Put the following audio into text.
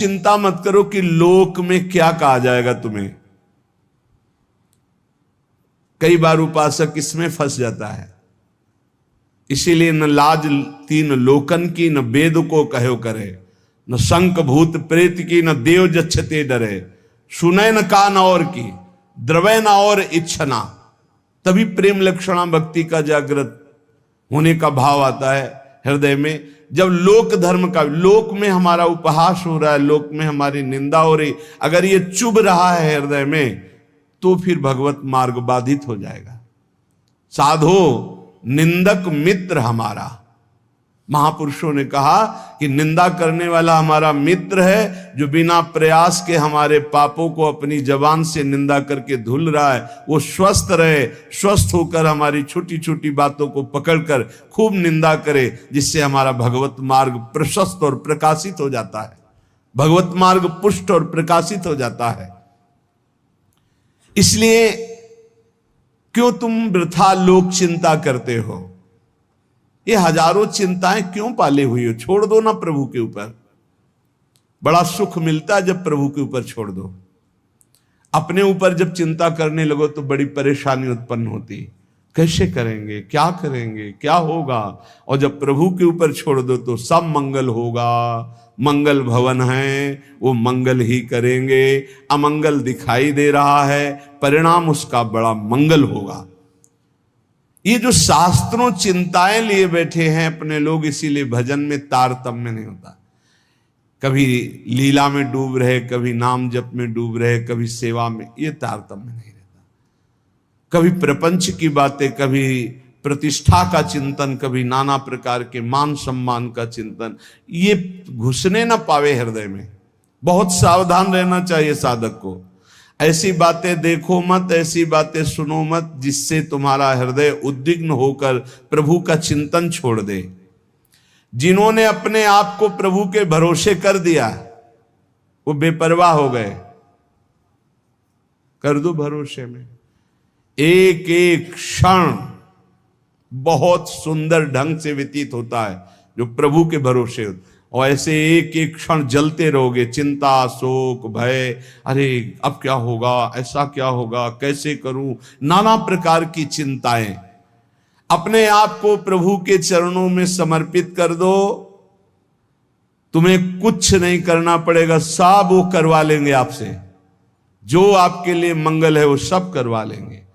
चिंता मत करो कि लोक में क्या कहा जाएगा तुम्हें। कई बार उपासक इसमें फंस जाता है। इसीलिए न लाज तीन लोकन की, न वेद को कहो करे, न शंक भूत प्रेत की, न देव जच्छते डरे, सुने न कान और की, द्रवै न और इच्छना। तभी प्रेम लक्षणा भक्ति का जागृत होने का भाव आता है हृदय में। जब लोक धर्म का, लोक में हमारा उपहास हो रहा है, लोक में हमारी निंदा हो रही, अगर ये चुभ रहा है हृदय में, तो फिर भगवत मार्ग बाधित हो जाएगा। साधो निंदक मित्र हमारा, महापुरुषों ने कहा कि निंदा करने वाला हमारा मित्र है, जो बिना प्रयास के हमारे पापों को अपनी जबान से निंदा करके धुल रहा है, वो स्वस्थ रहे, स्वस्थ होकर हमारी छोटी छोटी बातों को पकड़कर खूब निंदा करे, जिससे हमारा भगवत मार्ग प्रशस्त और प्रकाशित हो जाता है, भगवत मार्ग पुष्ट और प्रकाशित हो जाता है। इसलिए क्यों तुम वृथा लोक चिंता करते हो? ये हजारों चिंताएं क्यों पाले हुई हो? छोड़ दो ना प्रभु के ऊपर। बड़ा सुख मिलता है जब प्रभु के ऊपर छोड़ दो। अपने ऊपर जब चिंता करने लगो तो बड़ी परेशानी उत्पन्न होती। कैसे करेंगे, क्या करेंगे, क्या होगा? और जब प्रभु के ऊपर छोड़ दो तो सब मंगल होगा। मंगल भवन है, वो मंगल ही करेंगे। अमंगल दिखाई दे रहा है, परिणाम उसका बड़ा मंगल होगा। ये जो शास्त्रों चिंताएं लिए बैठे हैं अपने लोग, इसीलिए भजन में तारतम्य नहीं होता। कभी लीला में डूब रहे, कभी नाम जप में डूब रहे, कभी सेवा में, ये तारतम्य नहीं रहता। कभी प्रपंच की बातें, कभी प्रतिष्ठा का चिंतन, कभी नाना प्रकार के मान सम्मान का चिंतन, ये घुसने ना पावे हृदय में। बहुत सावधान रहना चाहिए साधक को। ऐसी बातें देखो मत, ऐसी बातें सुनो मत जिससे तुम्हारा हृदय उद्विग्न होकर प्रभु का चिंतन छोड़ दे। जिन्होंने अपने आप को प्रभु के भरोसे कर दिया, वो बेपरवाह हो गए। कर दो भरोसे में। एक एक क्षण बहुत सुंदर ढंग से व्यतीत होता है जो प्रभु के भरोसे होता। और ऐसे एक एक क्षण जलते रहोगे, चिंता, शोक, भय, अरे अब क्या होगा, ऐसा क्या होगा, कैसे करूं, नाना प्रकार की चिंताएं। अपने आप को प्रभु के चरणों में समर्पित कर दो, तुम्हें कुछ नहीं करना पड़ेगा, सब वो करवा लेंगे आपसे। जो आपके लिए मंगल है वो सब करवा लेंगे।